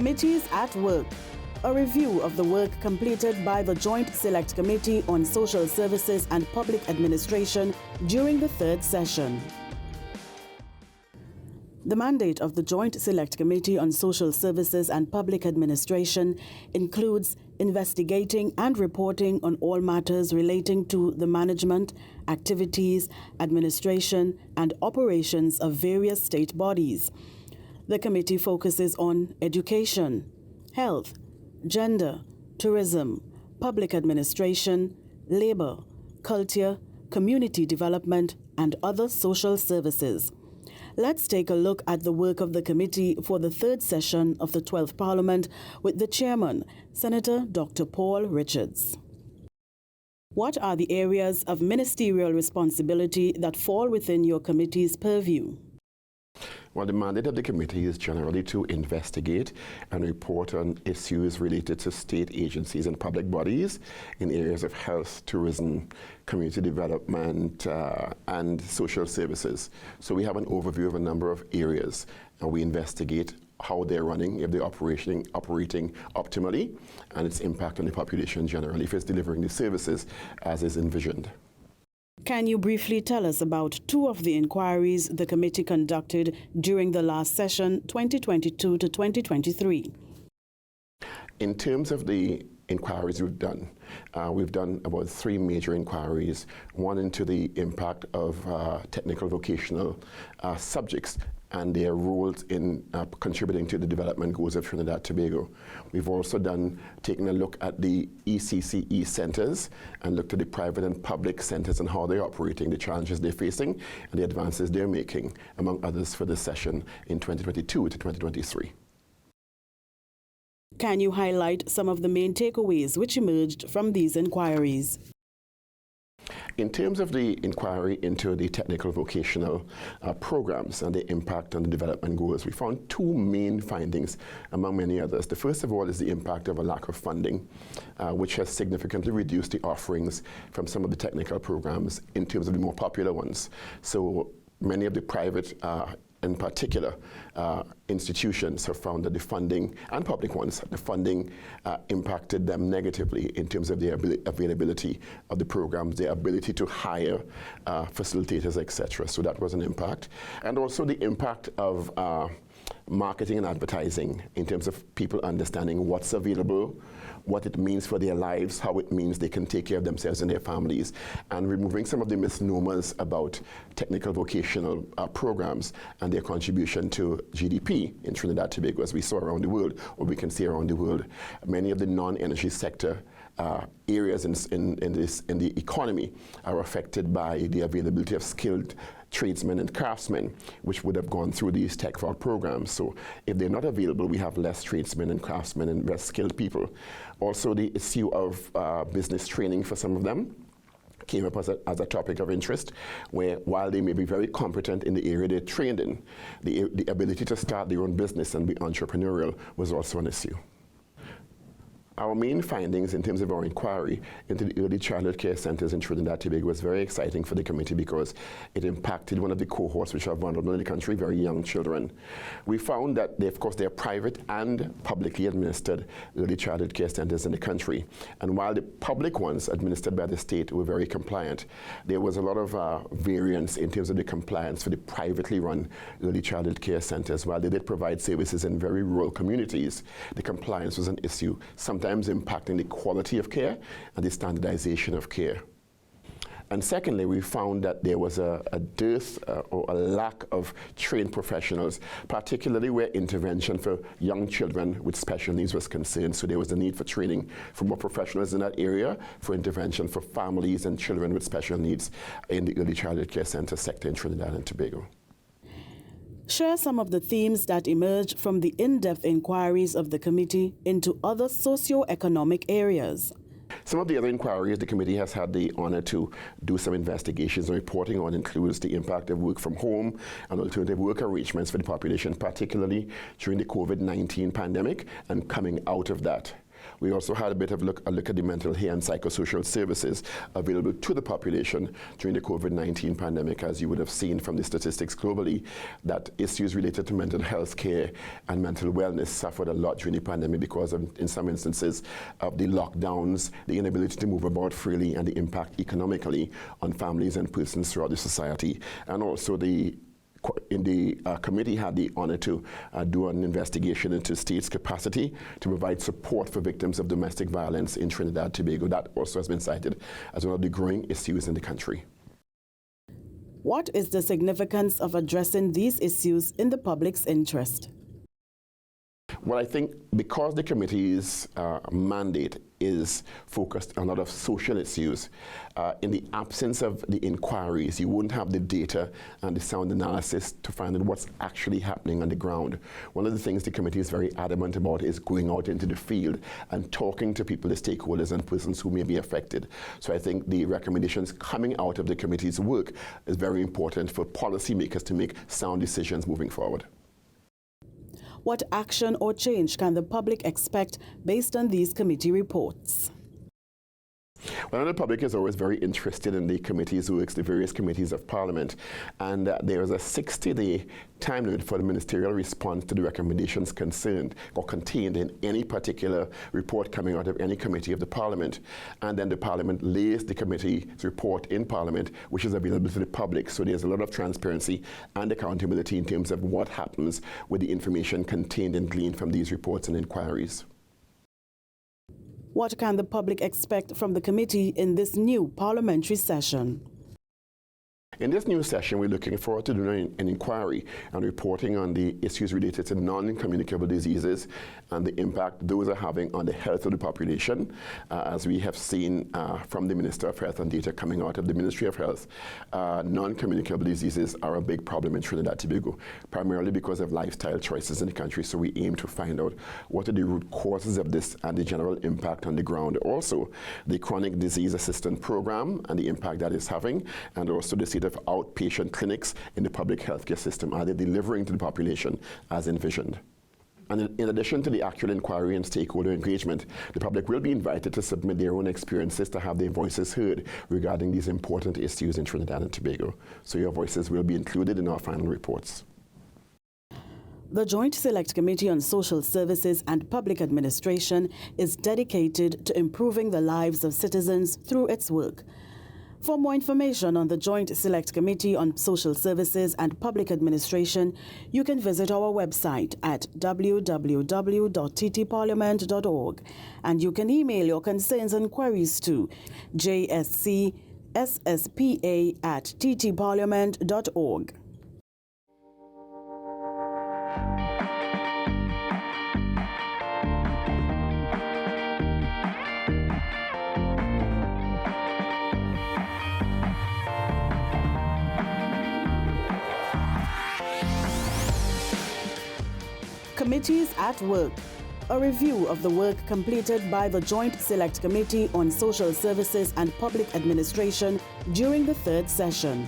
Committees at work. A review of the work completed by the Joint Select Committee on Social Services and Public Administration during the third session. The mandate of the Joint Select Committee on Social Services and Public Administration includes investigating and reporting on all matters relating to the management, activities, administration, and operations of various state bodies. The committee focuses on education, health, gender, tourism, public administration, labor, culture, community development, and other social services. Let's take a look at the work of the committee for the third session of the 12th Parliament with the chairman, Senator Dr. Paul Richards. What are the areas of ministerial responsibility that fall within your committee's purview? Well, the mandate of the committee is generally to investigate and report on issues related to state agencies and public bodies in areas of health, tourism, community development, and social services. So we have an overview of a number of areas, and we investigate how they're running, if they're operating optimally, and its impact on the population generally, if it's delivering the services as is envisioned. Can you briefly tell us about two of the inquiries the committee conducted during the last session, 2022 to 2023? In terms of the inquiries we've done about 3 major inquiries, one into the impact of technical vocational subjects and their roles in contributing to the development goals of Trinidad and Tobago. We've also taken a look at the ECCE centers and looked at the private and public centers and how they're operating, the challenges they're facing, and the advances they're making, among others, for this session in 2022 to 2023. Can you highlight some of the main takeaways which emerged from these inquiries? In terms of the inquiry into the technical vocational programs and the impact on the development goals, we found 2 main findings among many others. The first of all is the impact of a lack of funding, which has significantly reduced the offerings from some of the technical programs in terms of the more popular ones. So many of the private in particular, institutions have found that the funding, and public ones, the funding impacted them negatively in terms of the availability of the programs, their ability to hire facilitators, etc. So that was an impact. And also the impact of marketing and advertising in terms of people understanding what's available, what it means for their lives, how it means they can take care of themselves and their families, and removing some of the misnomers about technical vocational programs and their contribution to GDP in Trinidad and Tobago, as we saw around the world, or we can see around the world. Many of the non-energy sector areas in the economy are affected by the availability of skilled tradesmen and craftsmen, which would have gone through these TechVault programs. So if they're not available, we have less tradesmen and craftsmen and less skilled people. Also, the issue of business training for some of them came up as a topic of interest, where while they may be very competent in the area they're trained in, the ability to start their own business and be entrepreneurial was also an issue. Our main findings in terms of our inquiry into the early childhood care centers in Trinidad and Tobago was very exciting for the committee because it impacted one of the cohorts which are vulnerable in the country, very young children. We found that, of course, they are private and publicly administered early childhood care centers in the country. And while the public ones administered by the state were very compliant, there was a lot of variance in terms of the compliance for the privately run early childhood care centers. While they did provide services in very rural communities, the compliance was an issue, sometimes impacting the quality of care and the standardization of care. And secondly, we found that there was a dearth or a lack of trained professionals, particularly where intervention for young children with special needs was concerned. So there was a need for training for more professionals in that area for intervention for families and children with special needs in the early childhood care center sector in Trinidad and Tobago. Share some of the themes that emerged from the in-depth inquiries of the committee into other socio-economic areas. Some of the other inquiries the committee has had the honor to do some investigations and reporting on includes the impact of work from home and alternative work arrangements for the population, particularly during the COVID-19 pandemic and coming out of that. We also had a bit of a look at the mental health and psychosocial services available to the population during the COVID-19 pandemic. As you would have seen from the statistics globally, that issues related to mental health care and mental wellness suffered a lot during the pandemic because of, in some instances, of the lockdowns, the inability to move about freely, and the impact economically on families and persons throughout the society. And also the committee had the honor to do an investigation into state's capacity to provide support for victims of domestic violence in Trinidad and Tobago. That also has been cited as one of the growing issues in the country. What is the significance of addressing these issues in the public's interest? Well, I think because the committee's mandate is focused on a lot of social issues, in the absence of the inquiries, you wouldn't have the data and the sound analysis to find out what's actually happening on the ground. One of the things the committee is very adamant about is going out into the field and talking to people, the stakeholders and persons who may be affected. So I think the recommendations coming out of the committee's work is very important for policymakers to make sound decisions moving forward. What action or change can the public expect based on these committee reports? Well, the public is always very interested in the committee's works, the various committees of Parliament, and there is a 60-day time limit for the ministerial response to the recommendations concerned or contained in any particular report coming out of any committee of the Parliament. And then the Parliament lays the committee's report in Parliament, which is available to the public. So there's a lot of transparency and accountability in terms of what happens with the information contained and gleaned from these reports and inquiries. What can the public expect from the committee in this new parliamentary session? In this new session, we're looking forward to doing an inquiry and reporting on the issues related to non-communicable diseases and the impact those are having on the health of the population. As we have seen from the Minister of Health and data coming out of the Ministry of Health, non-communicable diseases are a big problem in Trinidad and Tobago, primarily because of lifestyle choices in the country. So we aim to find out what are the root causes of this and the general impact on the ground. Also, the Chronic Disease Assistance Program and the impact that is having, and also the state of outpatient clinics in the public healthcare system. Are they delivering to the population as envisioned? And in addition to the actual inquiry and stakeholder engagement, the public will be invited to submit their own experiences to have their voices heard regarding these important issues in Trinidad and Tobago. So your voices will be included in our final reports. The Joint Select Committee on Social Services and Public Administration is dedicated to improving the lives of citizens through its work. For more information on the Joint Select Committee on Social Services and Public Administration, you can visit our website at www.ttparliament.org, and you can email your concerns and queries to jscsspa@ttparliament.org. Committees at Work, a review of the work completed by the Joint Select Committee on Social Services and Public Administration during the third session.